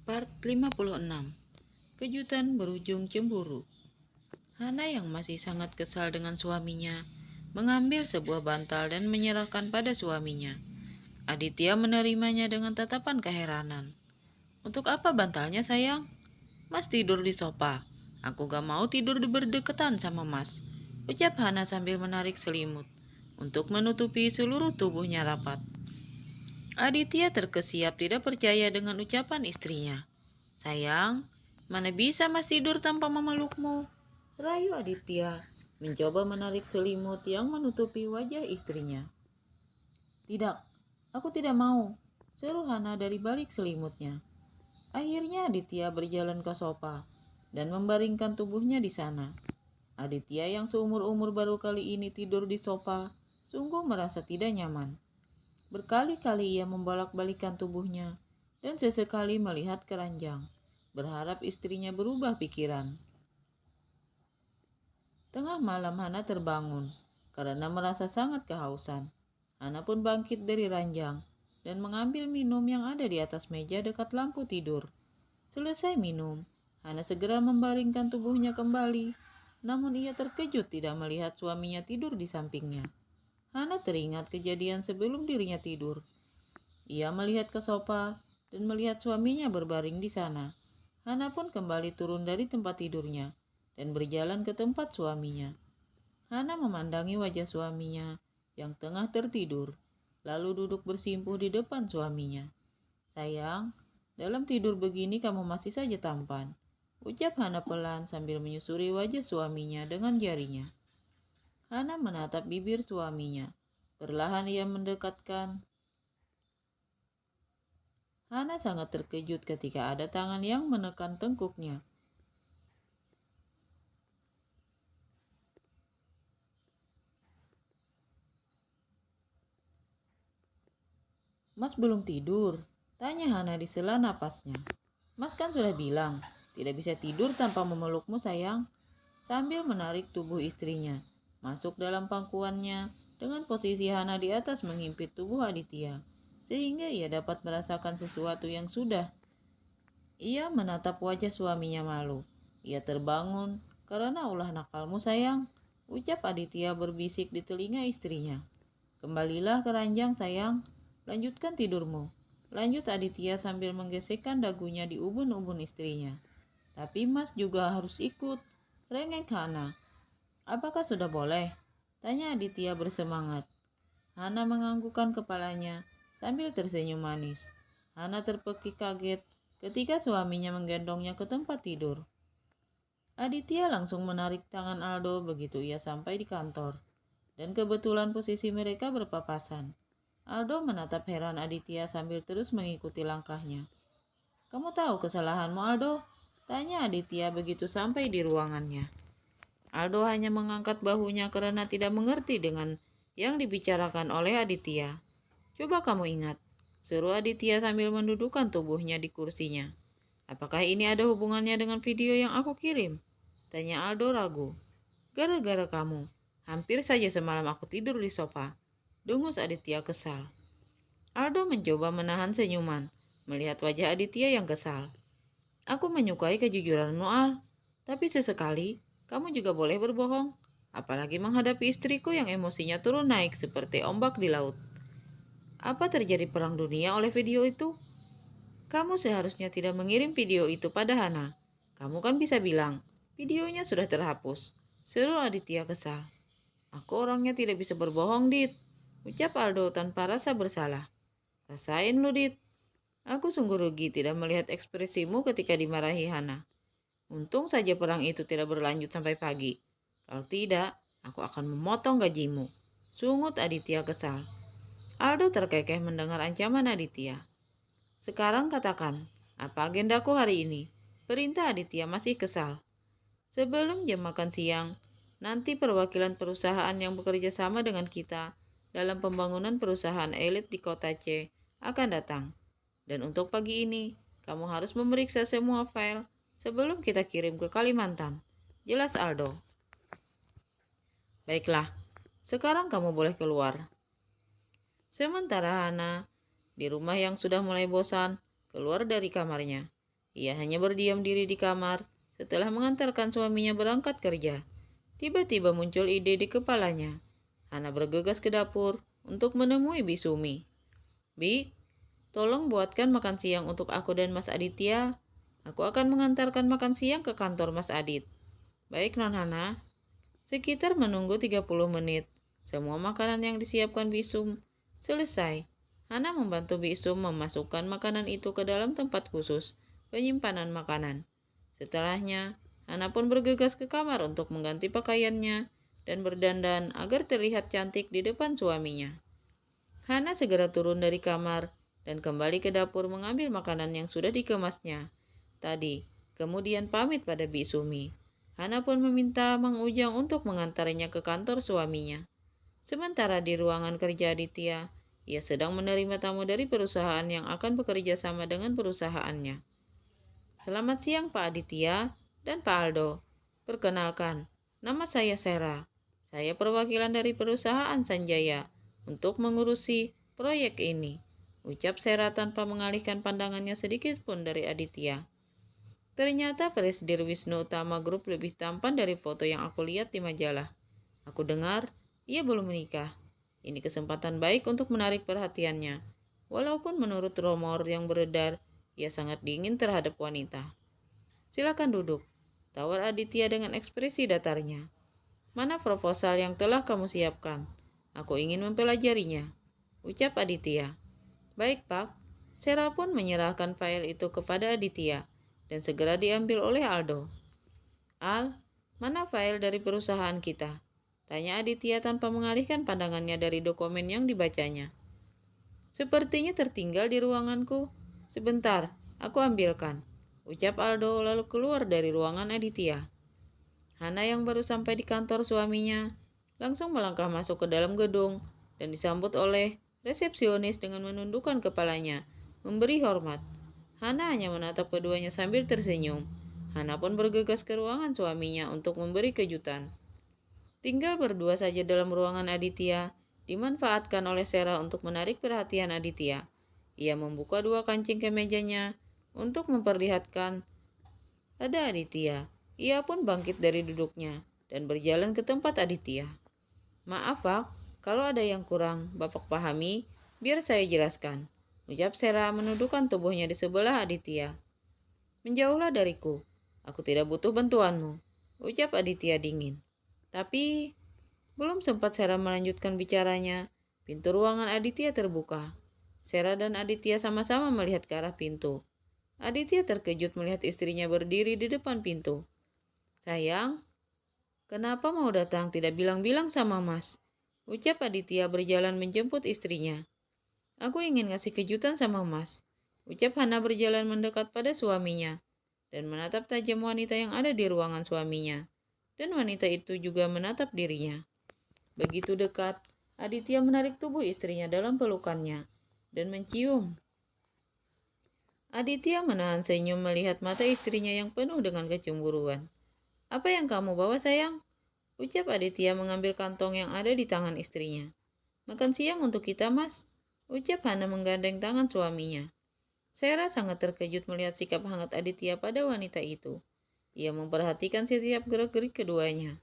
Part 56. Kejutan berujung cemburu. Hana yang masih sangat kesal dengan suaminya, mengambil sebuah bantal dan menyerahkan pada suaminya. Aditya menerimanya dengan tatapan keheranan. "Untuk apa bantalnya, sayang?" "Mas tidur di sofa. Aku gak mau tidur berdekatan sama Mas," ucap Hana sambil menarik selimut untuk menutupi seluruh tubuhnya rapat. Aditya terkesiap tidak percaya dengan ucapan istrinya. "Sayang, mana bisa Mas tidur tanpa memelukmu?" rayu Aditya, mencoba menarik selimut yang menutupi wajah istrinya. "Tidak, aku tidak mau," seru Hana dari balik selimutnya. Akhirnya Aditya berjalan ke sofa dan membaringkan tubuhnya di sana. Aditya yang seumur-umur baru kali ini tidur di sofa, sungguh merasa tidak nyaman. Berkali-kali ia membolak-balikan tubuhnya dan sesekali melihat ke ranjang, berharap istrinya berubah pikiran. Tengah malam Hana terbangun karena merasa sangat kehausan. Hana pun bangkit dari ranjang dan mengambil minum yang ada di atas meja dekat lampu tidur. Selesai minum, Hana segera membaringkan tubuhnya kembali, namun ia terkejut tidak melihat suaminya tidur di sampingnya. Hana teringat kejadian sebelum dirinya tidur. Ia melihat ke sofa dan melihat suaminya berbaring di sana. Hana pun kembali turun dari tempat tidurnya dan berjalan ke tempat suaminya. Hana memandangi wajah suaminya yang tengah tertidur, lalu duduk bersimpuh di depan suaminya. "Sayang, dalam tidur begini kamu masih saja tampan," ucap Hana pelan sambil menyusuri wajah suaminya dengan jarinya. Hana menatap bibir suaminya. Perlahan ia mendekatkan. Hana sangat terkejut ketika ada tangan yang menekan tengkuknya. "Mas belum tidur?" tanya Hana di sela napasnya. "Mas kan sudah bilang, tidak bisa tidur tanpa memelukmu, sayang," sambil menarik tubuh istrinya masuk dalam pangkuannya dengan posisi Hana di atas menghimpit tubuh Aditya, sehingga ia dapat merasakan sesuatu yang sudah. Ia menatap wajah suaminya malu. "Ia terbangun karena ulah nakalmu, sayang," ucap Aditya berbisik di telinga istrinya. "Kembalilah ke ranjang, sayang. Lanjutkan tidurmu," lanjut Aditya sambil menggesekkan dagunya di ubun-ubun istrinya. "Tapi Mas juga harus ikut," rengek Hana. "Apakah sudah boleh?" tanya Aditya bersemangat. Hana menganggukkan kepalanya sambil tersenyum manis. Hana terpekik kaget ketika suaminya menggendongnya ke tempat tidur. Aditya langsung menarik tangan Aldo begitu ia sampai di kantor, dan kebetulan posisi mereka berpapasan. Aldo menatap heran Aditya sambil terus mengikuti langkahnya. "Kamu tahu kesalahanmu, Aldo?" tanya Aditya begitu sampai di ruangannya. Aldo hanya mengangkat bahunya karena tidak mengerti dengan yang dibicarakan oleh Aditya. "Coba kamu ingat," seru Aditya sambil mendudukkan tubuhnya di kursinya. "Apakah ini ada hubungannya dengan video yang aku kirim?" tanya Aldo ragu. "Gara-gara kamu, hampir saja semalam aku tidur di sofa," dengus Aditya kesal. Aldo mencoba menahan senyuman melihat wajah Aditya yang kesal. "Aku menyukai kejujuranmu, Al, tapi sesekali kamu juga boleh berbohong, apalagi menghadapi istriku yang emosinya turun naik seperti ombak di laut. Apa terjadi perang dunia oleh video itu? Kamu seharusnya tidak mengirim video itu pada Hana. Kamu kan bisa bilang, videonya sudah terhapus," seru Aditya kesal. "Aku orangnya tidak bisa berbohong, Dit," ucap Aldo tanpa rasa bersalah. "Rasain lu, Dit. Aku sungguh rugi tidak melihat ekspresimu ketika dimarahi Hana. Untung saja perang itu tidak berlanjut sampai pagi. Kalau tidak, aku akan memotong gajimu," sungut Aditya kesal. Aldo terkekeh mendengar ancaman Aditya. "Sekarang katakan, apa agendaku hari ini?" perintah Aditya masih kesal. "Sebelum jam makan siang, nanti perwakilan perusahaan yang bekerja sama dengan kita dalam pembangunan perusahaan elit di kota C akan datang. Dan untuk pagi ini, kamu harus memeriksa semua file sebelum kita kirim ke Kalimantan," jelas Aldo. "Baiklah, sekarang kamu boleh keluar." Sementara Hana, di rumah yang sudah mulai bosan, keluar dari kamarnya. Ia hanya berdiam diri di kamar setelah mengantarkan suaminya berangkat kerja. Tiba-tiba muncul ide di kepalanya. Hana bergegas ke dapur untuk menemui Bisumi. "Bi, tolong buatkan makan siang untuk aku dan Mas Aditya. Aku akan mengantarkan makan siang ke kantor Mas Adit." "Baik, Non Hana." Sekitar menunggu 30 menit. Semua makanan yang disiapkan Bisum selesai. Hana membantu Bisum memasukkan makanan itu ke dalam tempat khusus penyimpanan makanan. Setelahnya, Hana pun bergegas ke kamar untuk mengganti pakaiannya dan berdandan agar terlihat cantik di depan suaminya. Hana segera turun dari kamar dan kembali ke dapur mengambil makanan yang sudah dikemasnya tadi, kemudian pamit pada Bisumi. Hana pun meminta Mang Ujang untuk mengantarnya ke kantor suaminya. Sementara di ruangan kerja Aditya, ia sedang menerima tamu dari perusahaan yang akan bekerja sama dengan perusahaannya. "Selamat siang Pak Aditya dan Pak Aldo. Perkenalkan, nama saya Sera. Saya perwakilan dari perusahaan Sanjaya untuk mengurusi proyek ini," ucap Sera tanpa mengalihkan pandangannya sedikit pun dari Aditya. "Ternyata Presidir Wisnu Utama Group lebih tampan dari foto yang aku lihat di majalah. Aku dengar ia belum menikah. Ini kesempatan baik untuk menarik perhatiannya. Walaupun menurut rumor yang beredar, ia sangat dingin terhadap wanita." "Silakan duduk," tawar Aditya dengan ekspresi datarnya. "Mana proposal yang telah kamu siapkan? Aku ingin mempelajarinya," ucap Aditya. "Baik, Pak." Sera pun menyerahkan file itu kepada Aditya dan segera diambil oleh Aldo. "Al, mana file dari perusahaan kita?" tanya Aditya tanpa mengalihkan pandangannya dari dokumen yang dibacanya. "Sepertinya tertinggal di ruanganku. Sebentar, aku ambilkan," ucap Aldo lalu keluar dari ruangan Aditya. Hana yang baru sampai di kantor suaminya langsung melangkah masuk ke dalam gedung dan disambut oleh resepsionis dengan menundukkan kepalanya, memberi hormat. Hana hanya menatap keduanya sambil tersenyum. Hana pun bergegas ke ruangan suaminya untuk memberi kejutan. Tinggal berdua saja dalam ruangan Aditya, dimanfaatkan oleh Sera untuk menarik perhatian Aditya. Ia membuka dua kancing kemejanya untuk memperlihatkan pada Aditya. Ia pun bangkit dari duduknya dan berjalan ke tempat Aditya. "Maaf, Pak, kalau ada yang kurang Bapak pahami, biar saya jelaskan," ucap Sera menundukkan tubuhnya di sebelah Aditya. "Menjauhlah dariku, aku tidak butuh bantuanmu," ucap Aditya dingin. Tapi belum sempat Sera melanjutkan bicaranya, pintu ruangan Aditya terbuka. Sera dan Aditya sama-sama melihat ke arah pintu. Aditya terkejut melihat istrinya berdiri di depan pintu. "Sayang, kenapa mau datang tidak bilang-bilang sama Mas?" ucap Aditya berjalan menjemput istrinya. "Aku ingin ngasih kejutan sama Mas," ucap Hana berjalan mendekat pada suaminya dan menatap tajam wanita yang ada di ruangan suaminya. Dan wanita itu juga menatap dirinya. Begitu dekat, Aditya menarik tubuh istrinya dalam pelukannya dan mencium. Aditya menahan senyum melihat mata istrinya yang penuh dengan kecemburuan. "Apa yang kamu bawa, sayang?" ucap Aditya mengambil kantong yang ada di tangan istrinya. "Makan siang untuk kita, Mas," ucap Hana menggandeng tangan suaminya. Sera sangat terkejut melihat sikap hangat Aditya pada wanita itu. Ia memperhatikan setiap gerak-gerik keduanya.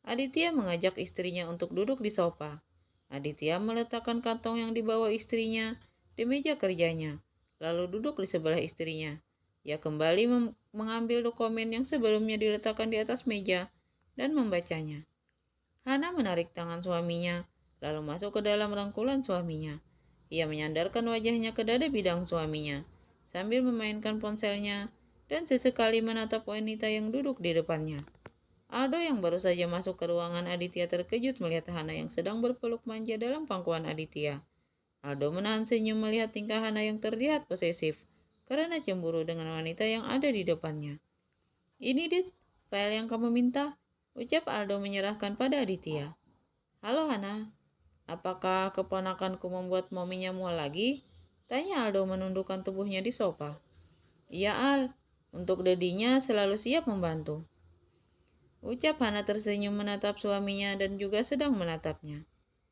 Aditya mengajak istrinya untuk duduk di sofa. Aditya meletakkan kantong yang dibawa istrinya di meja kerjanya, lalu duduk di sebelah istrinya. Ia kembali mengambil dokumen yang sebelumnya diletakkan di atas meja dan membacanya. Hana menarik tangan suaminya, lalu masuk ke dalam rangkulan suaminya. Ia menyandarkan wajahnya ke dada bidang suaminya, sambil memainkan ponselnya dan sesekali menatap wanita yang duduk di depannya. Aldo yang baru saja masuk ke ruangan Aditya terkejut melihat Hana yang sedang berpeluk manja dalam pangkuan Aditya. Aldo menahan senyum melihat tingkah Hana yang terlihat posesif karena cemburu dengan wanita yang ada di depannya. "Ini, Dit, file yang kamu minta," ucap Aldo menyerahkan pada Aditya. "Halo Hana, apakah keponakanku membuat mominya mual lagi?" tanya Aldo menundukkan tubuhnya di sofa. "Iya, Al. Untuk dedinya selalu siap membantu," ucap Hana tersenyum menatap suaminya dan juga sedang menatapnya.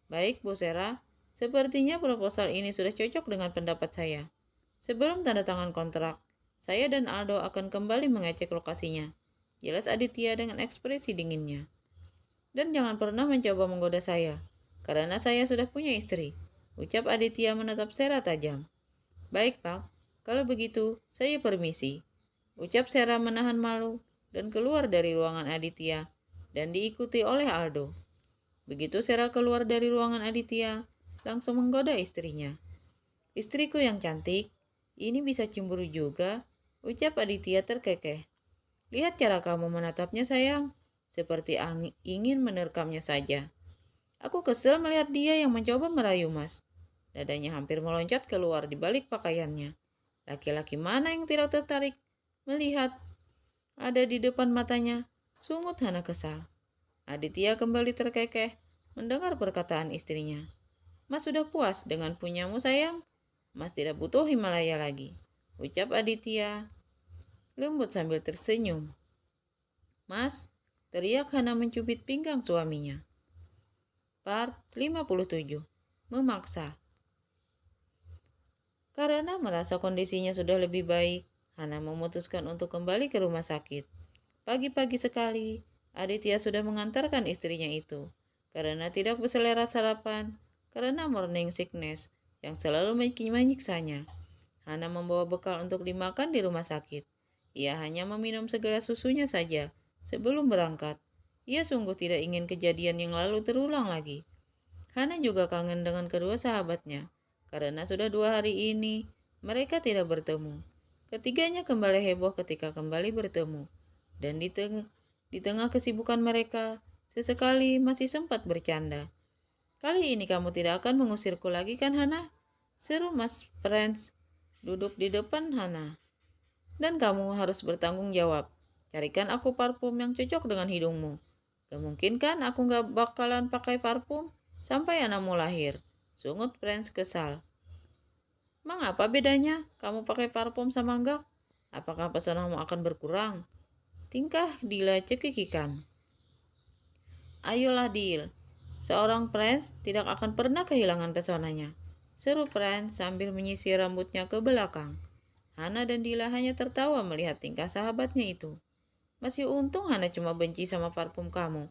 "Baik, Bu Sera. Sepertinya proposal ini sudah cocok dengan pendapat saya. Sebelum tanda tangan kontrak, Saya dan Aldo akan kembali mengecek lokasinya. Jelas Aditya dengan ekspresi dinginnya. Dan jangan pernah mencoba menggoda saya, karena saya sudah punya istri, ucap Aditya menatap Sera tajam. Baik, Pak. Kalau begitu, saya permisi, ucap Sera menahan malu dan keluar dari ruangan Aditya dan diikuti oleh Aldo. Begitu Sera keluar dari ruangan Aditya, langsung menggoda istrinya. Istriku yang cantik, ini bisa cemburu juga, ucap Aditya terkekeh. Lihat cara kamu menatapnya sayang, seperti ingin menerkamnya saja. Aku kesel melihat dia yang mencoba merayu Mas. Dadanya hampir meloncat keluar di balik pakaiannya. Laki-laki mana yang tidak tertarik melihat ada di depan matanya? Sungut Hana kesal. Aditya kembali terkekeh mendengar perkataan istrinya. Mas sudah puas dengan punyamu sayang? Mas tidak butuh Himalaya lagi, ucap Aditya lembut sambil tersenyum. Mas, teriak Hana mencubit pinggang suaminya. Part 57. Memaksa. Karena merasa kondisinya sudah lebih baik, Hana memutuskan untuk kembali ke rumah sakit. Pagi-pagi sekali, Aditya sudah mengantarkan istrinya itu, karena tidak berselera sarapan, karena morning sickness yang selalu menyiksanya. Hana membawa bekal untuk dimakan di rumah sakit. Ia hanya meminum segelas susunya saja sebelum berangkat. Ia sungguh tidak ingin kejadian yang lalu terulang lagi. Hana juga kangen dengan kedua sahabatnya, karena sudah 2 hari ini mereka tidak bertemu. Ketiganya kembali heboh ketika kembali bertemu, dan di tengah kesibukan mereka, sesekali masih sempat bercanda. Kali ini kamu tidak akan mengusirku lagi kan Hana? Seru Mas Franz, duduk di depan Hana. Dan kamu harus bertanggung jawab. Carikan aku parfum yang cocok dengan hidungmu. Gak mungkin kan aku gak bakalan pakai parfum sampai anakmu lahir, sungut Franz kesal. Mang apa bedanya kamu pakai parfum sama enggak? Apakah pesonamu akan berkurang? Tingkah Dila cekikikan. Ayolah Dil, seorang Franz tidak akan pernah kehilangan pesonanya, seru Franz sambil menyisir rambutnya ke belakang. Hana dan Dila hanya tertawa melihat tingkah sahabatnya itu. Masih untung Hana cuma benci sama parfum kamu.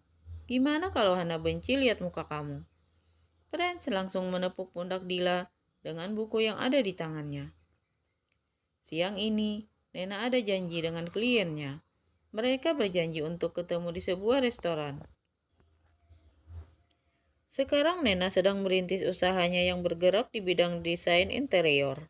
Gimana kalau Hana benci lihat muka kamu? Franz langsung menepuk pundak Dila dengan buku yang ada di tangannya. Siang ini, Nena ada janji dengan kliennya. Mereka berjanji untuk ketemu di sebuah restoran. Sekarang Nena sedang merintis usahanya yang bergerak di bidang desain interior.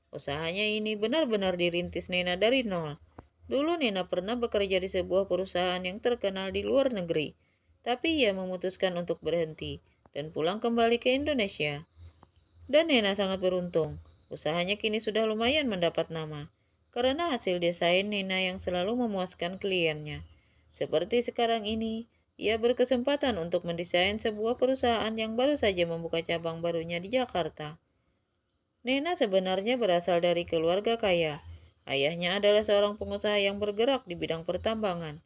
Usahanya ini benar-benar dirintis Nena dari nol. Dulu Nena pernah bekerja di sebuah perusahaan yang terkenal di luar negeri, tapi ia memutuskan untuk berhenti dan pulang kembali ke Indonesia. Dan Nena sangat beruntung. Usahanya kini sudah lumayan mendapat nama, karena hasil desain Nena yang selalu memuaskan kliennya. Seperti sekarang ini, ia berkesempatan untuk mendesain sebuah perusahaan yang baru saja membuka cabang barunya di Jakarta. Nena sebenarnya berasal dari keluarga kaya. Ayahnya adalah seorang pengusaha yang bergerak di bidang pertambangan.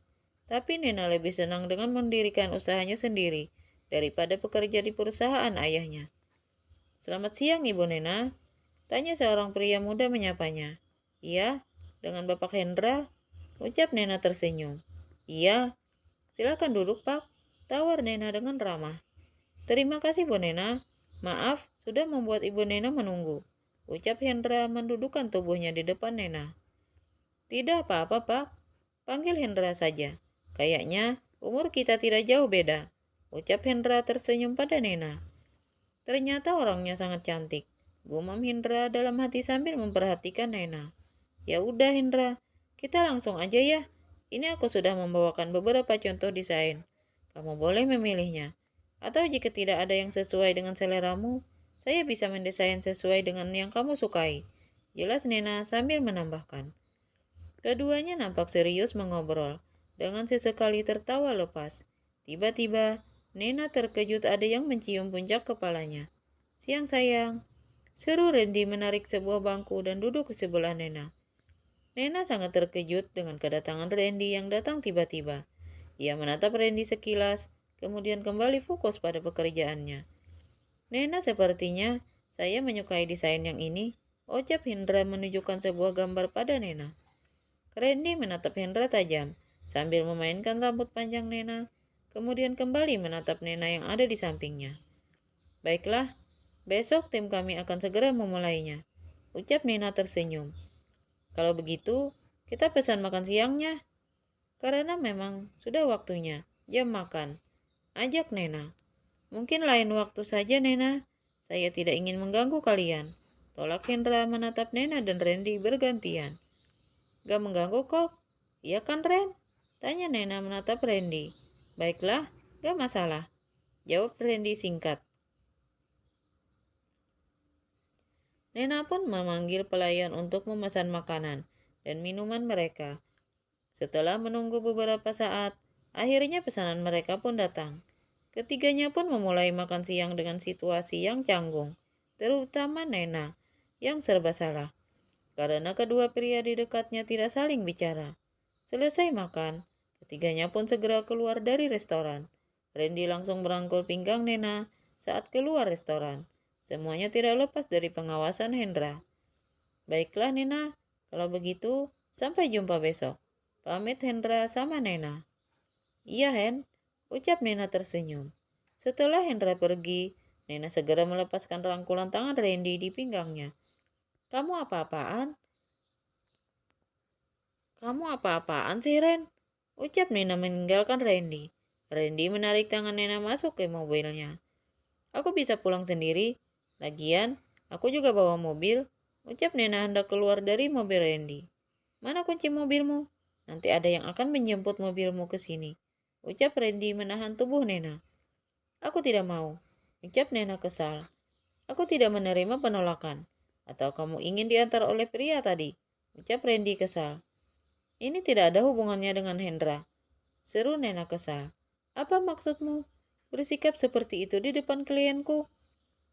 Tapi Nena lebih senang dengan mendirikan usahanya sendiri daripada bekerja di perusahaan ayahnya. Selamat siang Ibu Nena, tanya seorang pria muda menyapanya. Iya, dengan Bapak Hendra, ucap Nena tersenyum. Iya, silakan duduk Pak, tawar Nena dengan ramah. Terima kasih Bu Nena, maaf sudah membuat Ibu Nena menunggu, ucap Hendra mendudukkan tubuhnya di depan Nena. Tidak apa-apa Pak, panggil Hendra saja. Kayaknya umur kita tidak jauh beda, ucap Hendra tersenyum pada Nena. Ternyata orangnya sangat cantik, gumam Hendra dalam hati sambil memperhatikan Nena. Ya udah Hendra, kita langsung aja ya. Ini aku sudah membawakan beberapa contoh desain. Kamu boleh memilihnya. Atau jika tidak ada yang sesuai dengan seleramu, saya bisa mendesain sesuai dengan yang kamu sukai. Jelas Nena sambil menambahkan. Keduanya nampak serius mengobrol, dengan sesekali tertawa lepas. Tiba-tiba, Nena terkejut ada yang mencium puncak kepalanya. Siang sayang, seru Randy menarik sebuah bangku dan duduk di sebelah Nena. Nena sangat terkejut dengan kedatangan Randy yang datang tiba-tiba. Ia menatap Randy sekilas, kemudian kembali fokus pada pekerjaannya. Nena saya menyukai desain yang ini, ucap Hendra menunjukkan sebuah gambar pada Nena. Randy menatap Hendra tajam, sambil memainkan rambut panjang Nena, kemudian kembali menatap Nena yang ada di sampingnya. Baiklah, besok tim kami akan segera memulainya, ucap Nena tersenyum. Kalau begitu, kita pesan makan siangnya. Karena memang sudah waktunya, jam makan. Ajak Nena. Mungkin lain waktu saja Nena, saya tidak ingin mengganggu kalian. Tolak Hendra menatap Nena dan Randy bergantian. Gak mengganggu kok. Iya kan Ren? Tanya Nena menatap Randy. Baiklah, gak masalah. Jawab Randy singkat. Nena pun memanggil pelayan untuk memesan makanan dan minuman mereka. Setelah menunggu beberapa saat, akhirnya pesanan mereka pun datang. Ketiganya pun memulai makan siang dengan situasi yang canggung, terutama Nena, yang serba salah. Karena kedua pria di dekatnya tidak saling bicara. Selesai makan, ketiganya pun segera keluar dari restoran. Randy langsung merangkul pinggang Nena saat keluar restoran. Semuanya tidak lepas dari pengawasan Hendra. Baiklah Nena, kalau begitu sampai jumpa besok. Pamit Hendra sama Nena. Iya Hen, ucap Nena tersenyum. Setelah Hendra pergi, Nena segera melepaskan rangkulan tangan Randy di pinggangnya. Kamu apa-apaan? Kamu apa-apaan sih Ren? Ucap Nena meninggalkan Randy. Randy menarik tangan Nena masuk ke mobilnya. Aku bisa pulang sendiri. Lagian, aku juga bawa mobil. Ucap Nena hendak keluar dari mobil Randy. Mana kunci mobilmu? Nanti ada yang akan menjemput mobilmu ke sini. Ucap Randy menahan tubuh Nena. Aku tidak mau. Ucap Nena kesal. Aku tidak menerima penolakan. Atau kamu ingin diantar oleh pria tadi? Ucap Randy kesal. Ini tidak ada hubungannya dengan Hendra. Seru Nena kesal. Apa maksudmu? Bersikap seperti itu di depan klienku?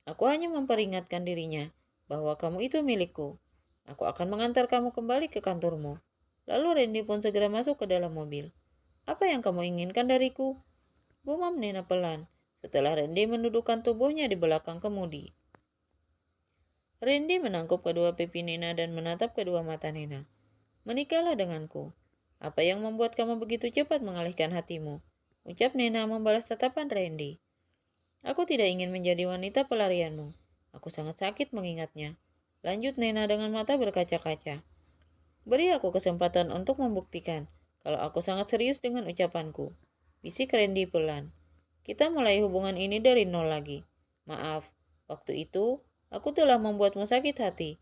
Aku hanya memperingatkan dirinya bahwa kamu itu milikku. Aku akan mengantar kamu kembali ke kantormu. Lalu Randy pun segera masuk ke dalam mobil. Apa yang kamu inginkan dariku? Gumam Nena pelan, setelah Randy mendudukkan tubuhnya di belakang kemudi. Randy menangkap kedua pipi Nena dan menatap kedua mata Nena. Menikahlah denganku. Apa yang membuat kamu begitu cepat mengalihkan hatimu? Ucap Nena membalas tatapan Randy. Aku tidak ingin menjadi wanita pelarianmu. Aku sangat sakit mengingatnya. Lanjut Nena dengan mata berkaca-kaca. Beri aku kesempatan untuk membuktikan kalau aku sangat serius dengan ucapanku. Bisik Randy pelan. Kita mulai hubungan ini dari nol lagi. Maaf, waktu itu aku telah membuatmu sakit hati.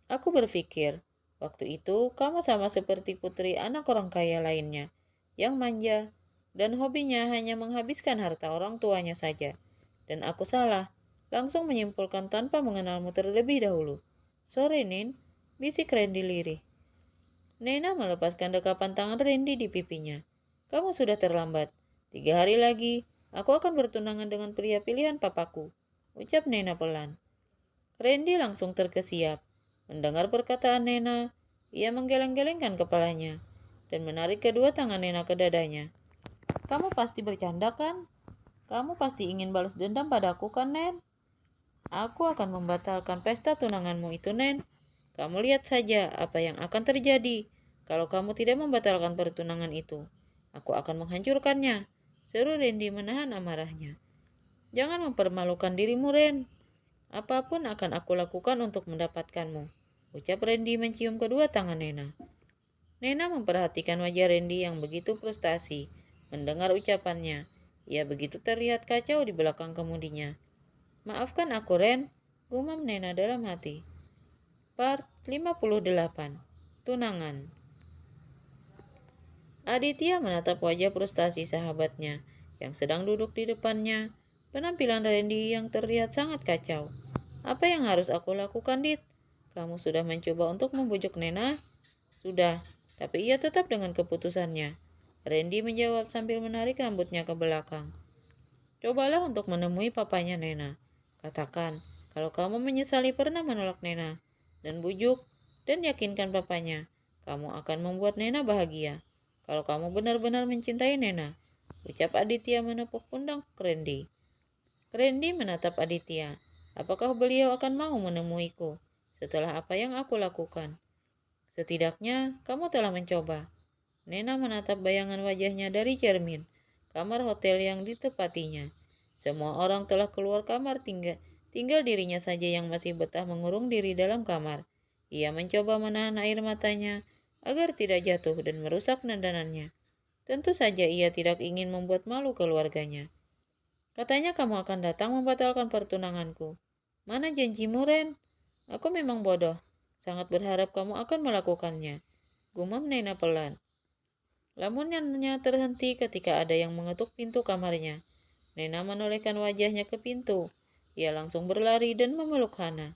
Aku berpikir, waktu itu kamu sama seperti putri anak orang kaya lainnya, yang manja, dan hobinya hanya menghabiskan harta orang tuanya saja. Dan aku salah, langsung menyimpulkan tanpa mengenalmu terlebih dahulu. Sorry Nin, bisik Randy lirih. Nena melepaskan dekapan tangan Randy di pipinya. Kamu sudah terlambat. 3 hari lagi, aku akan bertunangan dengan pria pilihan papaku. Ucap Nena pelan. Randy langsung terkesiap. Mendengar perkataan Nena, ia menggeleng-gelengkan kepalanya dan menarik kedua tangan Nena ke dadanya. Kamu pasti bercanda kan? Kamu pasti ingin balas dendam padaku kan, Nen? Aku akan membatalkan pesta tunanganmu itu, Nen. Kamu lihat saja apa yang akan terjadi kalau kamu tidak membatalkan pertunangan itu. Aku akan menghancurkannya. Seru Randy menahan amarahnya. Jangan mempermalukan dirimu, Ren. Apapun akan aku lakukan untuk mendapatkanmu. Ucap Randy mencium kedua tangan Nena. Nena memperhatikan wajah Randy yang begitu frustasi. Mendengar ucapannya, ia begitu terlihat kacau di belakang kemudinya. Maafkan aku, Ren. Gumam Nena dalam hati. Part 58. Tunangan. Aditya menatap wajah frustasi sahabatnya yang sedang duduk di depannya. Penampilan Randy yang terlihat sangat kacau. Apa yang harus aku lakukan, Dit? Kamu sudah mencoba untuk membujuk Nena? Sudah, tapi ia tetap dengan keputusannya. Randy menjawab sambil menarik rambutnya ke belakang. Cobalah untuk menemui papanya Nena. Katakan kalau kamu menyesali pernah menolak Nena. Dan bujuk dan yakinkan papanya. Kamu akan membuat Nena bahagia. Kalau kamu benar-benar mencintai Nena. Ucap Aditya menepuk pundak Randy. Randy menatap Aditya. Apakah beliau akan mau menemuiku setelah apa yang aku lakukan? Setidaknya kamu telah mencoba. Nena menatap bayangan wajahnya dari cermin kamar hotel yang ditepatinya. Semua orang telah keluar kamar, tinggal dirinya saja yang masih betah mengurung diri dalam kamar. Ia mencoba menahan air matanya agar tidak jatuh dan merusak dandanannya. Tentu saja ia tidak ingin membuat malu keluarganya. Katanya kamu akan datang membatalkan pertunanganku. Mana janjimu, Ren? Aku memang bodoh. Sangat berharap kamu akan melakukannya. Gumam Nena pelan. Lamunnya terhenti ketika ada yang mengetuk pintu kamarnya. Nena menolehkan wajahnya ke pintu. Ia langsung berlari dan memeluk Hana.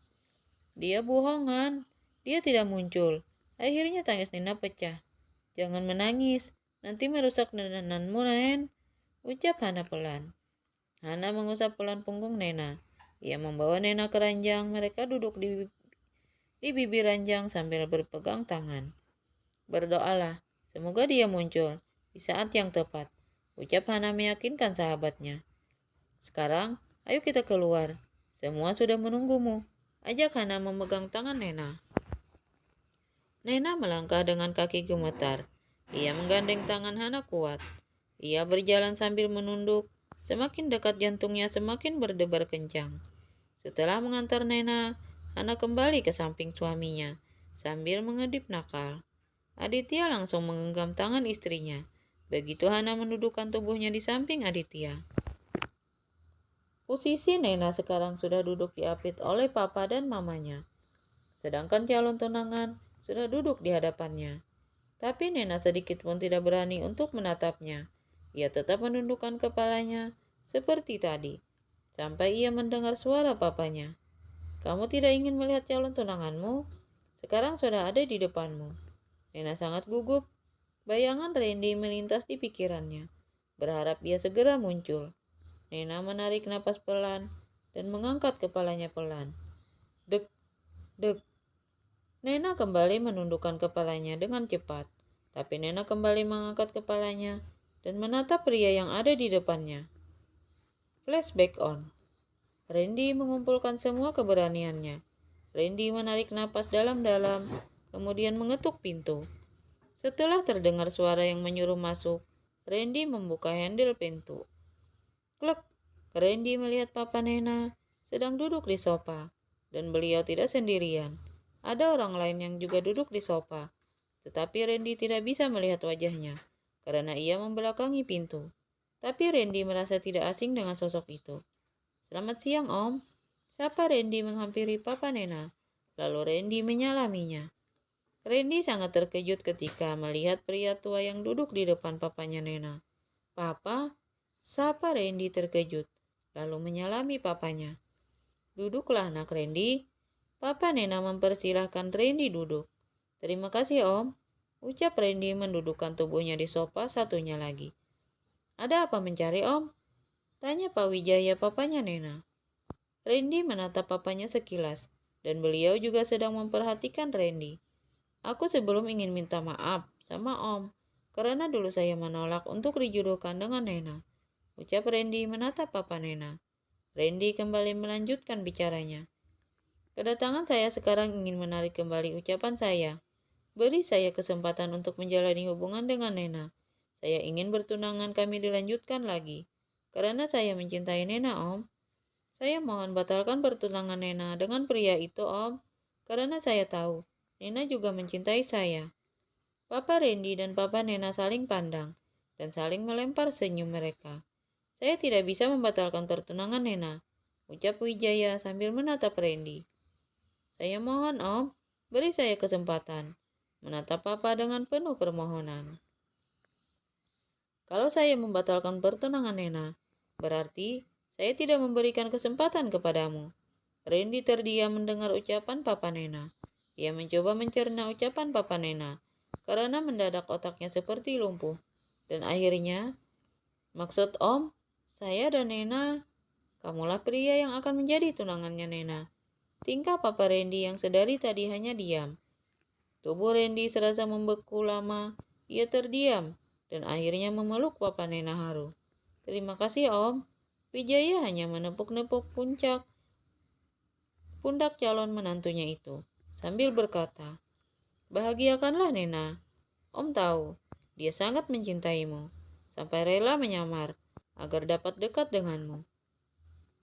Dia bohongan. Dia tidak muncul. Akhirnya tangis Nena pecah. Jangan menangis. Nanti merusak dandananmu, Nen. Ucap Hana pelan. Hana mengusap pelan punggung Nena. Ia membawa Nena ke ranjang. Mereka duduk di bibir ranjang sambil berpegang tangan. Berdoalah. Semoga dia muncul di saat yang tepat. Ucap Hana meyakinkan sahabatnya. Sekarang, ayo kita keluar. Semua sudah menunggumu. Ajak Hana memegang tangan Nena. Nena melangkah dengan kaki gemetar. Ia menggandeng tangan Hana kuat. Ia berjalan sambil menunduk. Semakin dekat jantungnya semakin berdebar kencang. Setelah mengantar Nena, Hana kembali ke samping suaminya sambil mengedip nakal. Aditya langsung menggenggam tangan istrinya. Begitu Hana mendudukkan tubuhnya di samping Aditya. Posisi Nena sekarang sudah duduk diapit oleh papa dan mamanya. Sedangkan calon tunangan sudah duduk di hadapannya. Tapi Nena sedikit pun tidak berani untuk menatapnya. Ia tetap menundukkan kepalanya seperti tadi. Sampai ia mendengar suara papanya. Kamu tidak ingin melihat calon tunanganmu? Sekarang sudah ada di depanmu. Nena sangat gugup. Bayangan Randy melintas di pikirannya. Berharap ia segera muncul. Nena menarik napas pelan dan mengangkat kepalanya pelan. Dek, dek. Nena kembali menundukkan kepalanya dengan cepat. Tapi Nena kembali mengangkat kepalanya dan menatap pria yang ada di depannya. Flashback on. Randy mengumpulkan semua keberaniannya. Randy menarik napas dalam-dalam, kemudian mengetuk pintu. Setelah terdengar suara yang menyuruh masuk, Randy membuka handle pintu. Klek, Randy melihat Papa Nena sedang duduk di sofa, dan beliau tidak sendirian. Ada orang lain yang juga duduk di sofa, tetapi Randy tidak bisa melihat wajahnya, karena ia membelakangi pintu. Tapi Randy merasa tidak asing dengan sosok itu. Selamat siang, Om. Sapa Randy menghampiri Papa Nena, lalu Randy menyalaminya. Randy sangat terkejut ketika melihat pria tua yang duduk di depan papanya Nena. Papa? Sapa Randy terkejut, lalu menyalami papanya. Duduklah anak Randy. Papa Nena mempersilahkan Randy duduk. Terima kasih Om, ucap Randy mendudukkan tubuhnya di sofa satunya lagi. Ada apa mencari Om? Tanya Pak Wijaya papanya Nena. Randy menatap papanya sekilas, dan beliau juga sedang memperhatikan Randy. Aku sebelum ingin minta maaf sama Om, karena dulu saya menolak untuk dijodohkan dengan Nena. Ucap Randy menatap Papa Nena. Randy kembali melanjutkan bicaranya. Kedatangan saya sekarang ingin menarik kembali ucapan saya. Beri saya kesempatan untuk menjalani hubungan dengan Nena. Saya ingin bertunangan kami dilanjutkan lagi. Karena saya mencintai Nena, Om. Saya mohon batalkan pertunangan Nena dengan pria itu, Om. Karena saya tahu Nena juga mencintai saya. Papa Randy dan Papa Nena saling pandang dan saling melempar senyum mereka. Saya tidak bisa membatalkan pertunangan Nena, ucap Wijaya sambil menatap Randy. Saya mohon Om, beri saya kesempatan, menatap Papa dengan penuh permohonan. Kalau saya membatalkan pertunangan Nena, berarti saya tidak memberikan kesempatan kepadamu. Randy terdiam mendengar ucapan Papa Nena. Ia mencoba mencerna ucapan Papa Nena, karena mendadak otaknya seperti lumpuh. Dan akhirnya, maksud Om, saya dan Nena, kamulah pria yang akan menjadi tunangannya Nena. Tingkah Papa Randy yang sedari tadi hanya diam. Tubuh Randy serasa membeku lama. Ia terdiam dan akhirnya memeluk Papa Nena haru. Terima kasih Om. Wijaya hanya menepuk-nepuk pundak calon menantunya itu sambil berkata, Bahagiakanlah Nena. Om tahu, dia sangat mencintaimu, sampai rela menyamar agar dapat dekat denganmu.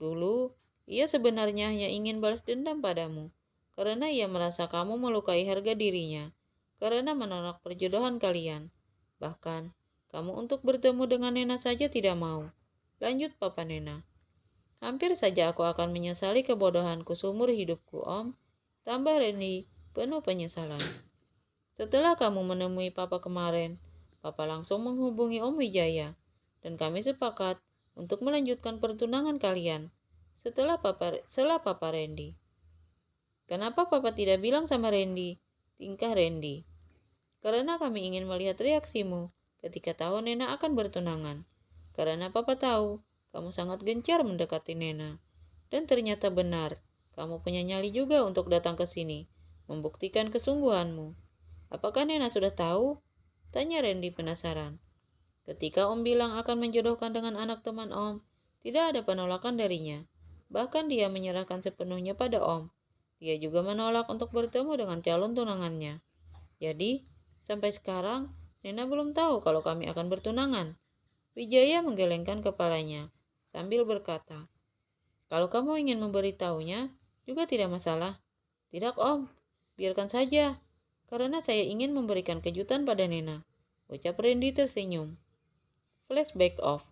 Dulu, ia sebenarnya hanya ingin balas dendam padamu, karena ia merasa kamu melukai harga dirinya, karena menolak perjodohan kalian. Bahkan, kamu untuk bertemu dengan Nena saja tidak mau. Lanjut Papa Nena. Hampir saja aku akan menyesali kebodohanku seumur hidupku, Om. Tambah Randy, penuh penyesalan. Setelah kamu menemui Papa kemarin, Papa langsung menghubungi Om Wijaya, dan kami sepakat untuk melanjutkan pertunangan kalian setelah Papa Randy. Kenapa Papa tidak bilang sama Randy? Tingkah Randy. Karena kami ingin melihat reaksimu ketika tahu Nena akan bertunangan. Karena Papa tahu kamu sangat gencar mendekati Nena. Dan ternyata benar, kamu punya nyali juga untuk datang ke sini, membuktikan kesungguhanmu. Apakah Nena sudah tahu? Tanya Randy penasaran. Ketika Om bilang akan menjodohkan dengan anak teman Om, tidak ada penolakan darinya. Bahkan dia menyerahkan sepenuhnya pada Om. Dia juga menolak untuk bertemu dengan calon tunangannya. Jadi, sampai sekarang, Nena belum tahu kalau kami akan bertunangan. Wijaya menggelengkan kepalanya, sambil berkata, kalau kamu ingin memberitahunya, juga tidak masalah. Tidak Om, biarkan saja, karena saya ingin memberikan kejutan pada Nena. Ucap Randy tersenyum. Flashback off.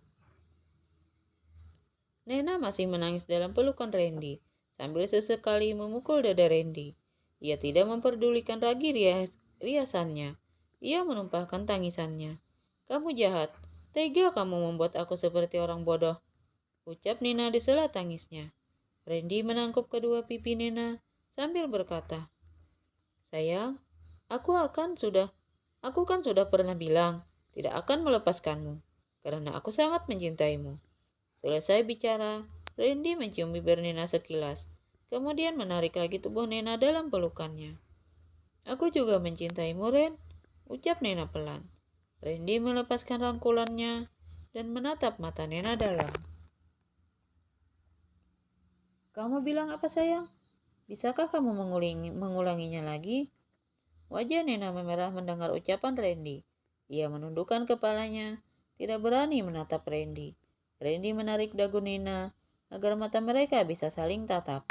Nena masih menangis dalam pelukan Randy, sambil sesekali memukul dada Randy. Ia tidak memperdulikan lagi riasannya. Ia menumpahkan tangisannya. Kamu jahat, tega kamu membuat aku seperti orang bodoh, ucap Nena di sela tangisnya. Randy menangkup kedua pipi Nena sambil berkata, sayang, aku kan sudah pernah bilang tidak akan melepaskanmu, karena aku sangat mencintaimu. Selesai bicara, Randy mencium bibir Nena sekilas, kemudian menarik lagi tubuh Nena dalam pelukannya. Aku juga mencintaimu, Ren, ucap Nena pelan. Randy melepaskan rangkulannya dan menatap mata Nena dalam. Kamu bilang apa sayang? Bisakah kamu mengulanginya lagi? Wajah Nena memerah mendengar ucapan Randy. Ia menundukkan kepalanya, tidak berani menatap Randy. Randy menarik dagu Nena agar mata mereka bisa saling tatap.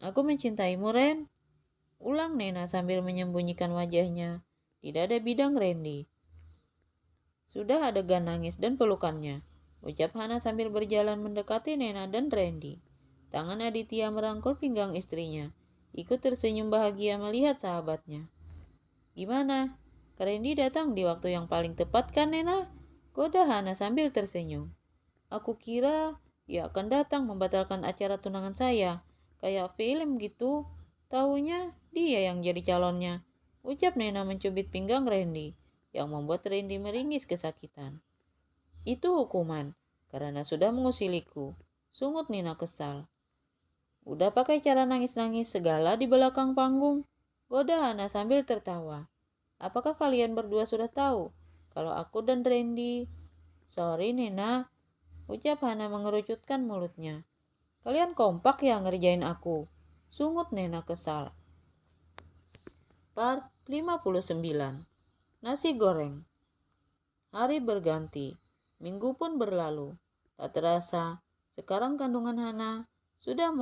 Aku mencintaimu, Ren. Ulang Nena sambil menyembunyikan wajahnya di dada bidang Randy. Sudah adegan nangis dan pelukannya, ucap Hana sambil berjalan mendekati Nena dan Randy. Tangan Aditya merangkul pinggang istrinya, ikut tersenyum bahagia melihat sahabatnya. Gimana? Randy datang di waktu yang paling tepat kan, Nena? Goda Hana sambil tersenyum. Aku kira ia akan datang membatalkan acara tunangan saya, kayak film gitu. Taunya dia yang jadi calonnya, ucap Nena mencubit pinggang Randy, yang membuat Randy meringis kesakitan. Itu hukuman, karena sudah mengusiliku, sungut Nina kesal. Udah pakai cara nangis-nangis segala di belakang panggung, goda Hana sambil tertawa. Apakah kalian berdua sudah tahu kalau aku dan Randy? Sorry Nena, ucap Hana mengerucutkan mulutnya. Kalian kompak ya ngerjain aku, sungut Nena kesal. Part 59. Nasi goreng. Hari berganti, minggu pun berlalu. Tak terasa, sekarang kandungan Hana sudah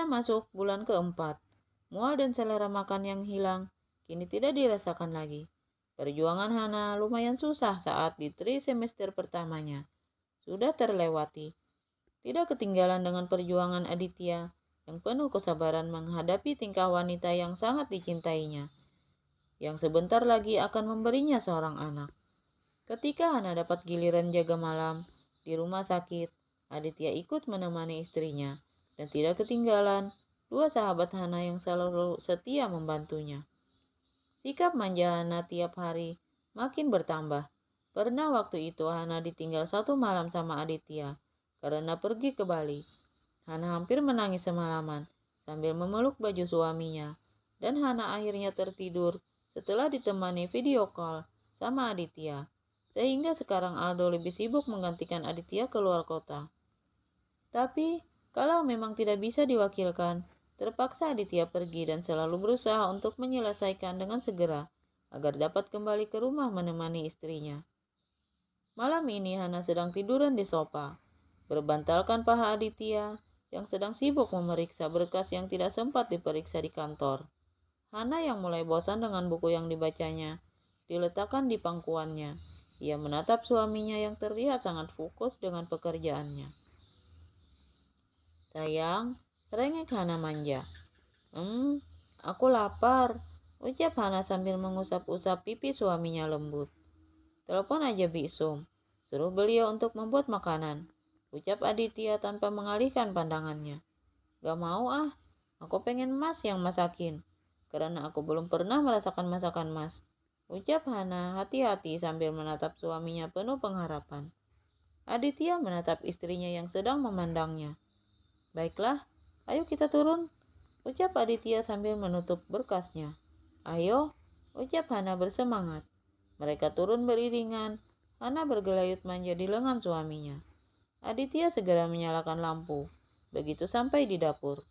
masuk bulan keempat. Mual dan selera makan yang hilang kini tidak dirasakan lagi. Perjuangan Hana lumayan susah saat di semester pertamanya sudah terlewati. Tidak ketinggalan dengan perjuangan Aditya yang penuh kesabaran menghadapi tingkah wanita yang sangat dicintainya, yang sebentar lagi akan memberinya seorang anak. Ketika Hana dapat giliran jaga malam di rumah sakit, Aditya ikut menemani istrinya, dan tidak ketinggalan dua sahabat Hana yang selalu setia membantunya. Sikap manja Hana tiap hari makin bertambah. Pernah waktu itu Hana ditinggal satu malam sama Aditya karena pergi ke Bali. Hana hampir menangis semalaman sambil memeluk baju suaminya, dan Hana akhirnya tertidur setelah ditemani video call sama Aditya. Sehingga sekarang Aldo lebih sibuk menggantikan Aditya keluar kota. Tapi kalau memang tidak bisa diwakilkan, Terpaksa Aditya pergi dan selalu berusaha untuk menyelesaikan dengan segera agar dapat kembali ke rumah menemani istrinya. Malam ini Hana sedang tiduran di sofa, berbantalkan paha Aditya yang sedang sibuk memeriksa berkas yang tidak sempat diperiksa di kantor. Hana yang mulai bosan dengan buku yang dibacanya, diletakkan di pangkuannya. Ia menatap suaminya yang terlihat sangat fokus dengan pekerjaannya. Sayang, rengek Hana manja. Aku lapar, ucap Hana sambil mengusap-usap pipi suaminya lembut. Telepon aja Bisum, suruh beliau untuk membuat makanan, ucap Aditya tanpa mengalihkan pandangannya. Gak mau ah, aku pengen Mas yang masakin, karena aku belum pernah merasakan masakan Mas, ucap Hana hati-hati sambil menatap suaminya penuh pengharapan. Aditya menatap istrinya yang sedang memandangnya. Baiklah, ayo kita turun, ucap Aditya sambil menutup berkasnya. Ayo, ucap Hana bersemangat. Mereka turun beriringan. Hana bergelayut manja di lengan suaminya. Aditya segera menyalakan lampu. Begitu sampai di dapur.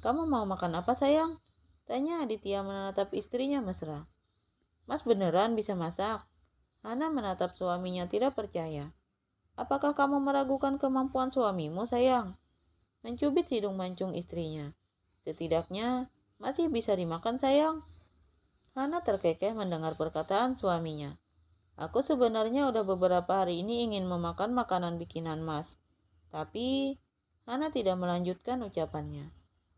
Kamu mau makan apa sayang? Tanya Aditya menatap istrinya mesra. Mas beneran bisa masak? Hana menatap suaminya tidak percaya. Apakah kamu meragukan kemampuan suamimu sayang? Mencubit hidung mancung istrinya. Setidaknya masih bisa dimakan sayang. Hana terkekeh mendengar perkataan suaminya. Aku sebenarnya udah beberapa hari ini ingin memakan makanan bikinan Mas. Tapi Hana tidak melanjutkan ucapannya.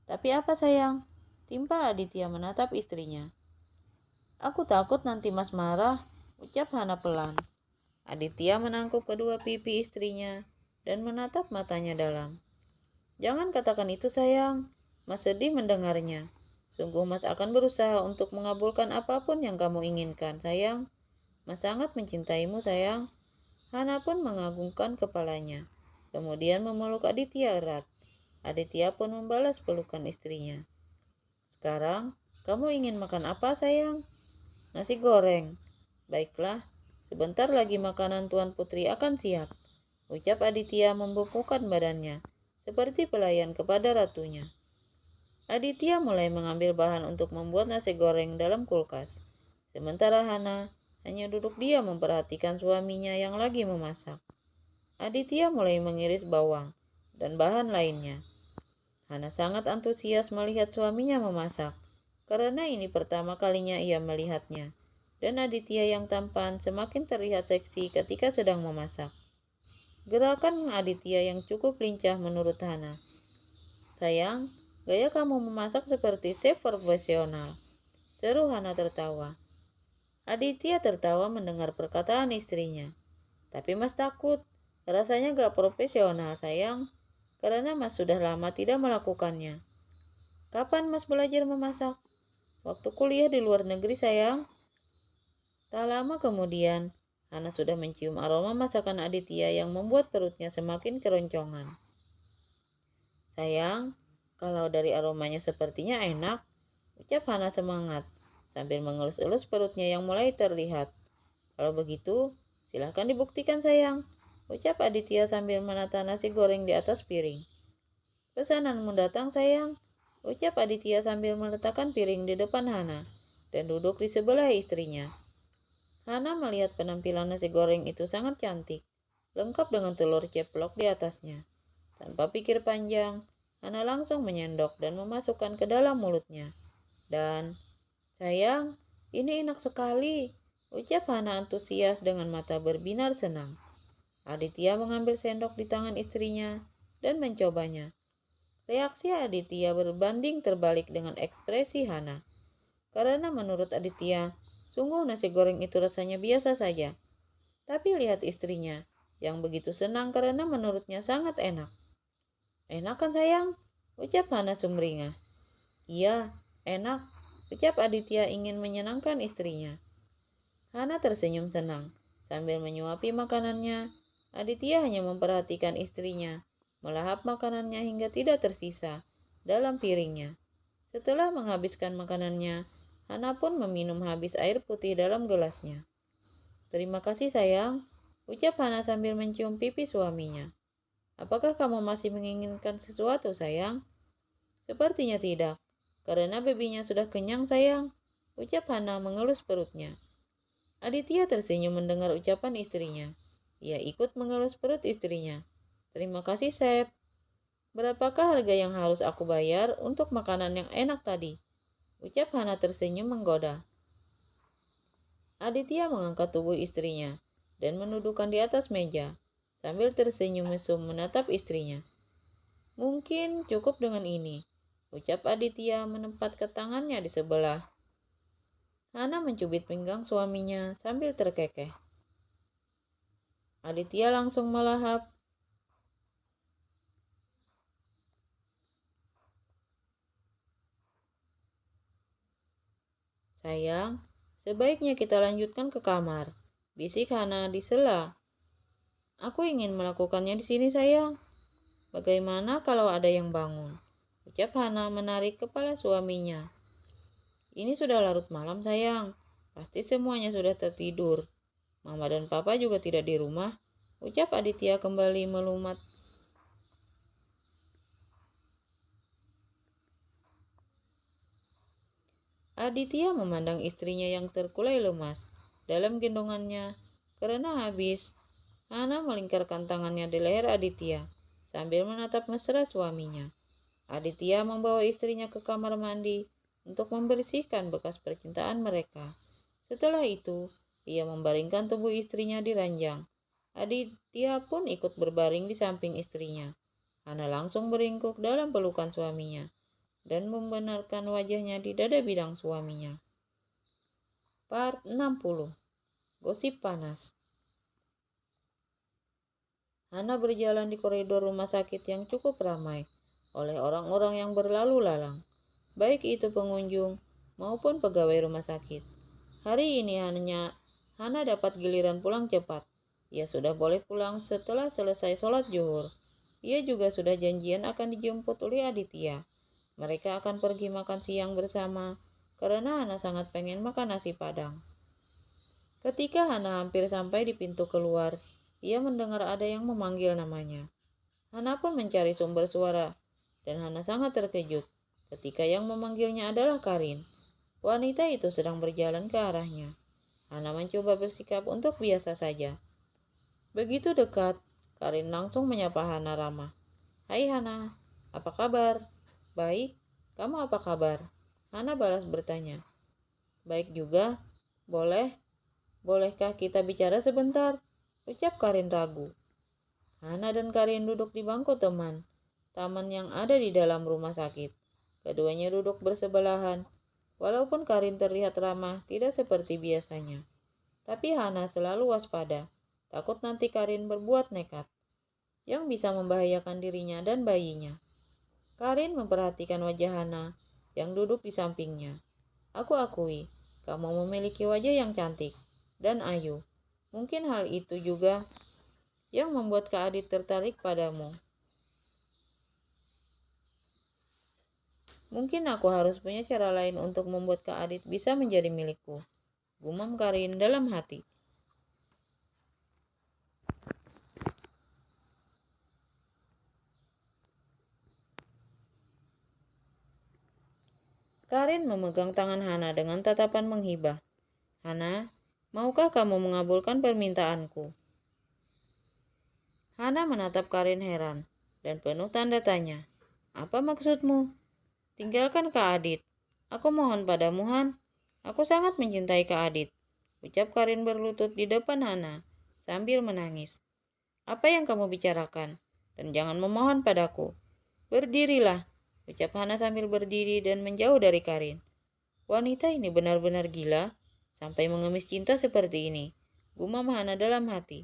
Tapi apa sayang? Timpal Aditya menatap istrinya. Aku takut nanti Mas marah, ucap Hana pelan. Aditya menangkup kedua pipi istrinya dan menatap matanya dalam. Jangan katakan itu sayang, Mas sedih mendengarnya. Sungguh Mas akan berusaha untuk mengabulkan apapun yang kamu inginkan sayang. Mas sangat mencintaimu sayang. Hana pun mengagungkan kepalanya, kemudian memeluk Aditya erat. Aditya pun membalas pelukan istrinya. Sekarang, kamu ingin makan apa sayang? Nasi goreng. Baiklah, sebentar lagi makanan Tuan Putri akan siap, ucap Aditya membungkukkan badannya, seperti pelayan kepada ratunya. Aditya mulai mengambil bahan untuk membuat nasi goreng dalam kulkas. Sementara Hana hanya duduk diam memperhatikan suaminya yang lagi memasak. Aditya mulai mengiris bawang dan bahan lainnya. Hana sangat antusias melihat suaminya memasak, karena ini pertama kalinya ia melihatnya. Dan Aditya yang tampan semakin terlihat seksi ketika sedang memasak. Gerakan Aditya yang cukup lincah menurut Hana. Sayang, gaya kamu memasak seperti chef profesional, seru Hana tertawa. Aditya tertawa mendengar perkataan istrinya. Tapi Mas takut, rasanya gak profesional sayang, karena Mas sudah lama tidak melakukannya. Kapan Mas belajar memasak? Waktu kuliah di luar negeri sayang. Tak lama kemudian, Hana sudah mencium aroma masakan Aditya yang membuat perutnya semakin keroncongan. Sayang, kalau dari aromanya sepertinya enak, ucap Hana semangat, sambil mengelus-elus perutnya yang mulai terlihat. Kalau begitu, silahkan dibuktikan sayang, ucap Aditya sambil menata nasi goreng di atas piring. Pesananmu datang sayang, ucap Aditya sambil meletakkan piring di depan Hana dan duduk di sebelah istrinya. Hana melihat penampilan nasi goreng itu sangat cantik, lengkap dengan telur ceplok di atasnya. Tanpa pikir panjang, Hana langsung menyendok dan memasukkan ke dalam mulutnya. Dan, sayang, ini enak sekali, ucap Hana antusias dengan mata berbinar senang. Aditya mengambil sendok di tangan istrinya dan mencobanya. Reaksi Aditya berbanding terbalik dengan ekspresi Hana. Karena menurut Aditya, sungguh nasi goreng itu rasanya biasa saja. Tapi lihat istrinya, yang begitu senang karena menurutnya sangat enak. Enak kan sayang? Ucap Hana sumringah. Iya, enak, ucap Aditya ingin menyenangkan istrinya. Hana tersenyum senang, sambil menyuapi makanannya. Aditya hanya memperhatikan istrinya, melahap makanannya hingga tidak tersisa dalam piringnya. Setelah menghabiskan makanannya, Hana pun meminum habis air putih dalam gelasnya. Terima kasih sayang, ucap Hana sambil mencium pipi suaminya. Apakah kamu masih menginginkan sesuatu sayang? Sepertinya tidak, karena bebinya sudah kenyang sayang, ucap Hana mengelus perutnya. Aditya tersenyum mendengar ucapan istrinya. Ia ikut mengelus perut istrinya. Terima kasih, Sep. Berapakah harga yang harus aku bayar untuk makanan yang enak tadi? Ucap Hana tersenyum menggoda. Aditya mengangkat tubuh istrinya dan menundukkan di atas meja, sambil tersenyum mesum menatap istrinya. Mungkin cukup dengan ini, ucap Aditya menempatkan tangannya di sebelah. Hana mencubit pinggang suaminya sambil terkekeh. Aditya langsung melahap. Sayang, sebaiknya kita lanjutkan ke kamar, bisik Hana di sela. Aku ingin melakukannya di sini sayang. Bagaimana kalau ada yang bangun? Ucap Hana menarik kepala suaminya. Ini sudah larut malam sayang. Pasti semuanya sudah tertidur. Mama dan Papa juga tidak di rumah. Ucap Aditya kembali melumat. Aditya memandang istrinya yang terkulai lemas dalam gendongannya karena habis. Hana melingkarkan tangannya di leher Aditya sambil menatap mesra suaminya. Aditya membawa istrinya ke kamar mandi untuk membersihkan bekas percintaan mereka. Setelah itu, ia membaringkan tubuh istrinya di ranjang. Aditya pun ikut berbaring di samping istrinya. Hana langsung beringkuk dalam pelukan suaminya dan membenarkan wajahnya di dada bidang suaminya. Part 60. Gosip panas. Hana berjalan di koridor rumah sakit yang cukup ramai oleh orang-orang yang berlalu lalang, baik itu pengunjung maupun pegawai rumah sakit. Hari ini Hana dapat giliran pulang cepat. Ia sudah boleh pulang setelah selesai sholat zuhur. Ia juga sudah janjian akan dijemput oleh Aditya. Mereka akan pergi makan siang bersama karena Hana sangat pengen makan nasi Padang. Ketika Hana hampir sampai di pintu keluar, ia mendengar ada yang memanggil namanya. Hana pun mencari sumber suara, dan Hana sangat terkejut ketika yang memanggilnya adalah Karin. Wanita itu sedang berjalan ke arahnya. Hana mencoba bersikap untuk biasa saja. Begitu dekat, Karin langsung menyapa Hana ramah. Hai Hana, apa kabar? Baik, kamu apa kabar? Hana balas bertanya. Baik juga, bolehkah kita bicara sebentar? Ucap Karin ragu. Hana dan Karin duduk di bangku taman yang ada di dalam rumah sakit. Keduanya duduk bersebelahan. Walaupun Karin terlihat ramah, tidak seperti biasanya. Tapi Hana selalu waspada, takut nanti Karin berbuat nekat, yang bisa membahayakan dirinya dan bayinya. Karin memperhatikan wajah Hana, yang duduk di sampingnya. Aku akui, kamu memiliki wajah yang cantik dan ayu. Mungkin hal itu juga yang membuat Kak Adit tertarik padamu. Mungkin aku harus punya cara lain untuk membuat Kak Adit bisa menjadi milikku. Gumam Karin dalam hati. Karin memegang tangan Hana dengan tatapan menghibah. Hana, maukah kamu mengabulkan permintaanku? Hana menatap Karin heran dan penuh tanda tanya. Apa maksudmu? Tinggalkan Kak Adit. Aku mohon padamu, Han. Aku sangat mencintai Kak Adit. Ucap Karin berlutut di depan Hana sambil menangis. Apa yang kamu bicarakan? Dan jangan memohon padaku. Berdirilah, ucap Hana sambil berdiri dan menjauh dari Karin. Wanita ini benar-benar gila sampai mengemis cinta seperti ini. Gumam Hana dalam hati.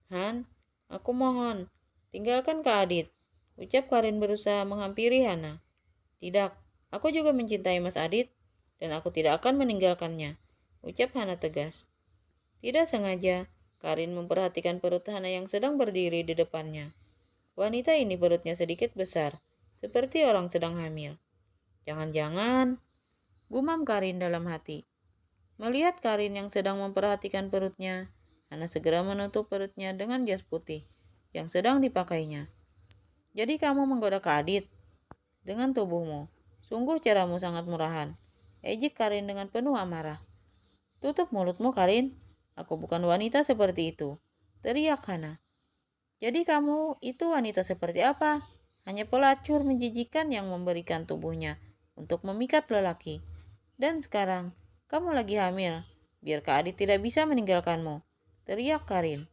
Han, aku mohon, tinggalkan Kak Adit. Ucap Karin berusaha menghampiri Hana. Tidak, aku juga mencintai Mas Adit, dan aku tidak akan meninggalkannya, ucap Hana tegas. Tidak sengaja, Karin memperhatikan perut Hana yang sedang berdiri di depannya. Wanita ini perutnya sedikit besar, seperti orang sedang hamil. Jangan-jangan, gumam Karin dalam hati. Melihat Karin yang sedang memperhatikan perutnya, Hana segera menutup perutnya dengan jas putih yang sedang dipakainya. Jadi kamu menggoda Kak Adit? dengan tubuhmu. Sungguh caramu sangat murahan, ejek Karin dengan penuh amarah. Tutup mulutmu, Karin. Aku bukan wanita seperti itu, teriak Hana. Jadi kamu itu wanita seperti apa? Hanya pelacur menjijikan yang memberikan tubuhnya untuk memikat lelaki. Dan sekarang, kamu lagi hamil. Biar Kak Adit tidak bisa meninggalkanmu, teriak Karin.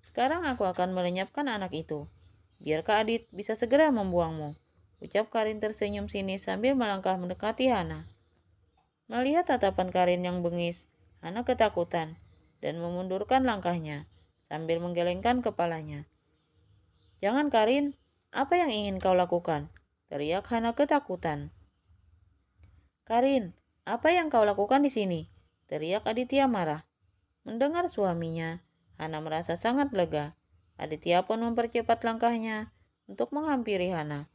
Sekarang aku akan melenyapkan anak itu. Biar Kak Adit bisa segera membuangmu, ucap Karin tersenyum sinis sambil melangkah mendekati Hana. Melihat tatapan Karin yang bengis, Hana ketakutan dan memundurkan langkahnya sambil menggelengkan kepalanya. Jangan Karin, apa yang ingin kau lakukan? Teriak Hana ketakutan. Karin, apa yang kau lakukan di sini? Teriak Aditya marah. Mendengar suaminya, Hana merasa sangat lega. Aditya pun mempercepat langkahnya untuk menghampiri Hana.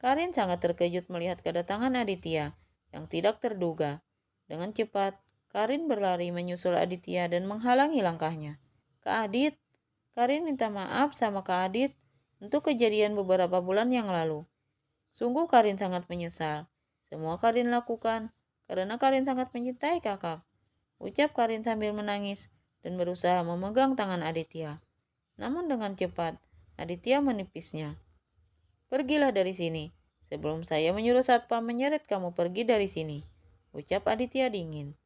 Karin sangat terkejut melihat kedatangan Aditya yang tidak terduga. Dengan cepat, Karin berlari menyusul Aditya dan menghalangi langkahnya. Kak Adit, Karin minta maaf sama Kak Adit untuk kejadian beberapa bulan yang lalu. Sungguh Karin sangat menyesal. Semua Karin lakukan karena Karin sangat mencintai kakak, ucap Karin sambil menangis dan berusaha memegang tangan Aditya. Namun dengan cepat, Aditya menipisnya. Pergilah dari sini, sebelum saya menyuruh satpam menyeret kamu pergi dari sini, ucap Aditya dingin.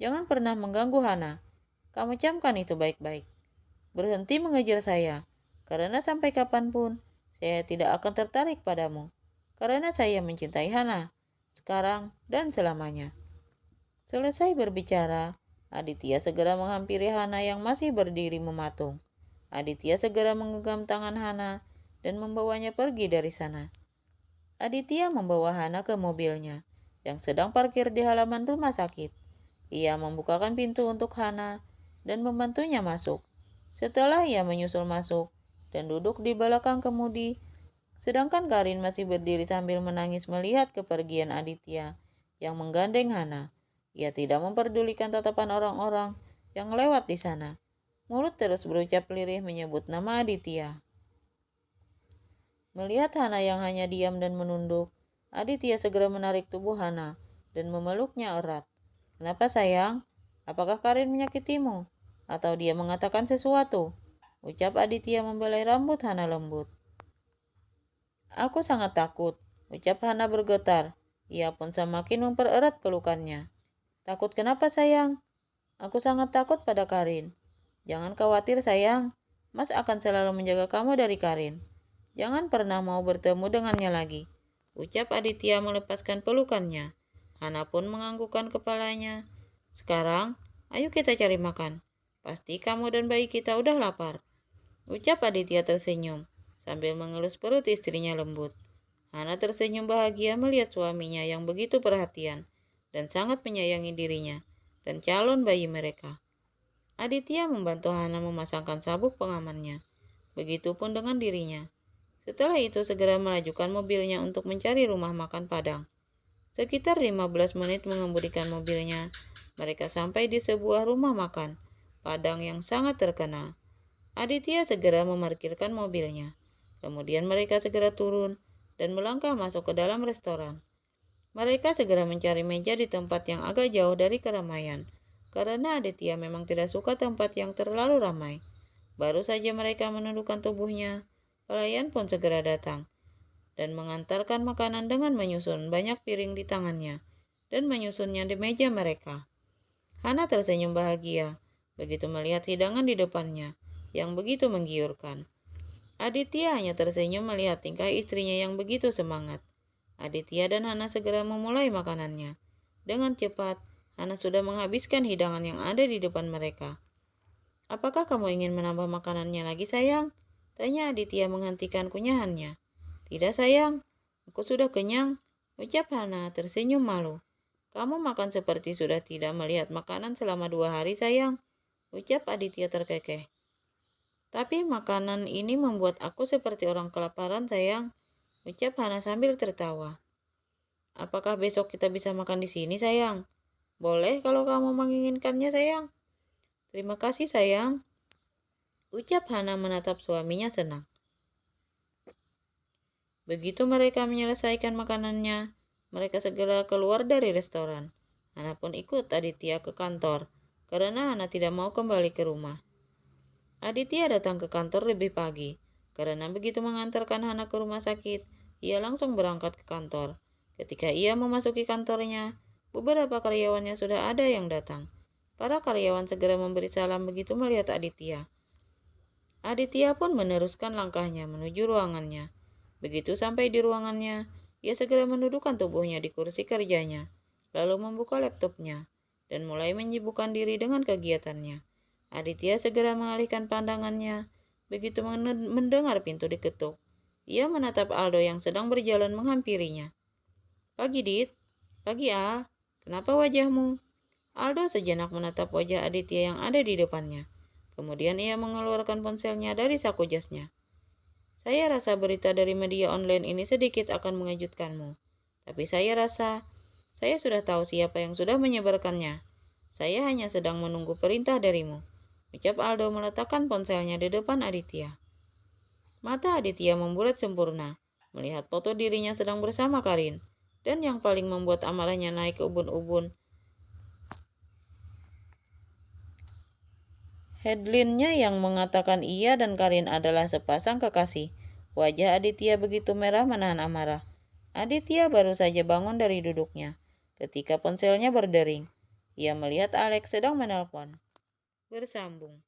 Jangan pernah mengganggu Hana. Kamu camkan itu baik-baik. Berhenti mengejar saya, karena sampai kapanpun saya tidak akan tertarik padamu, karena saya mencintai Hana, sekarang dan selamanya. Selesai berbicara, Aditya segera menghampiri Hana yang masih berdiri mematung. Aditya segera menggenggam tangan Hana dan membawanya pergi dari sana. Aditya membawa Hana ke mobilnya yang sedang parkir di halaman rumah sakit. Ia membukakan pintu untuk Hana dan membantunya masuk. Setelah ia menyusul masuk dan duduk di belakang kemudi, sedangkan Karin masih berdiri sambil menangis melihat kepergian Aditya yang menggandeng Hana. Ia tidak memperdulikan tatapan orang-orang yang lewat di sana. Mulut terus berucap lirih menyebut nama Aditya. Melihat Hana yang hanya diam dan menunduk, Aditya segera menarik tubuh Hana dan memeluknya erat. Kenapa sayang? Apakah Karin menyakitimu? Atau dia mengatakan sesuatu? Ucap Aditya membelai rambut Hana lembut. Aku sangat takut, ucap Hana bergetar. Ia pun semakin mempererat pelukannya. Takut kenapa sayang? Aku sangat takut pada Karin. Jangan khawatir sayang, Mas akan selalu menjaga kamu dari Karin. Jangan pernah mau bertemu dengannya lagi, ucap Aditya melepaskan pelukannya. Hana pun menganggukkan kepalanya. Sekarang, ayo kita cari makan. Pasti kamu dan bayi kita udah lapar, ucap Aditya tersenyum sambil mengelus perut istrinya lembut. Hana tersenyum bahagia melihat suaminya yang begitu perhatian dan sangat menyayangi dirinya dan calon bayi mereka. Aditya membantu Hana memasangkan sabuk pengamannya. Begitupun dengan dirinya. Setelah itu segera melajukan mobilnya untuk mencari rumah makan Padang. Sekitar 15 menit mengemudikan mobilnya, mereka sampai di sebuah rumah makan Padang yang sangat terkenal. Aditya segera memarkirkan mobilnya. Kemudian mereka segera turun dan melangkah masuk ke dalam restoran. Mereka segera mencari meja di tempat yang agak jauh dari keramaian, karena Aditya memang tidak suka tempat yang terlalu ramai. Baru saja mereka menundukkan tubuhnya, pelayan pun segera datang dan mengantarkan makanan dengan menyusun banyak piring di tangannya dan menyusunnya di meja mereka. Hana tersenyum bahagia begitu melihat hidangan di depannya yang begitu menggiurkan. Aditya hanya tersenyum melihat tingkah istrinya yang begitu semangat. Aditya dan Hana segera memulai makanannya. Dengan cepat, Hana sudah menghabiskan hidangan yang ada di depan mereka. Apakah kamu ingin menambah makanannya lagi sayang? Tanya Aditya menghentikan kunyahannya. Tidak sayang, aku sudah kenyang, ucap Hana tersenyum malu. Kamu makan seperti sudah tidak melihat makanan selama 2 hari sayang, ucap Aditya terkekeh. Tapi makanan ini membuat aku seperti orang kelaparan sayang, ucap Hana sambil tertawa. Apakah besok kita bisa makan di sini sayang? Boleh kalau kamu menginginkannya sayang. Terima kasih sayang, ucap Hana menatap suaminya senang. Begitu mereka menyelesaikan makanannya, mereka segera keluar dari restoran. Hana pun ikut Aditya ke kantor, karena Hana tidak mau kembali ke rumah. Aditya datang ke kantor lebih pagi, karena begitu mengantarkan Hana ke rumah sakit, ia langsung berangkat ke kantor. Ketika ia memasuki kantornya, beberapa karyawannya sudah ada yang datang. Para karyawan segera memberi salam begitu melihat Aditya. Aditya pun meneruskan langkahnya menuju ruangannya. Begitu sampai di ruangannya, ia segera mendudukkan tubuhnya di kursi kerjanya, lalu membuka laptopnya, dan mulai menyibukkan diri dengan kegiatannya. Aditya segera mengalihkan pandangannya, begitu mendengar pintu diketuk. Ia menatap Aldo yang sedang berjalan menghampirinya. "Pagi, Dit. Pagi, Al. Kenapa wajahmu?" Aldo sejenak menatap wajah Aditya yang ada di depannya. Kemudian ia mengeluarkan ponselnya dari saku jasnya. "Saya rasa berita dari media online ini sedikit akan mengejutkanmu. Tapi saya rasa saya sudah tahu siapa yang sudah menyebarkannya. Saya hanya sedang menunggu perintah darimu," ucap Aldo meletakkan ponselnya di depan Aditya. Mata Aditya membulat sempurna, melihat foto dirinya sedang bersama Karin. Dan yang paling membuat amarahnya naik ke ubun-ubun, headline-nya yang mengatakan ia dan Karin adalah sepasang kekasih. Wajah Aditya begitu merah menahan amarah. Aditya baru saja bangun dari duduknya ketika ponselnya berdering. Ia melihat Alex sedang menelpon. Bersambung.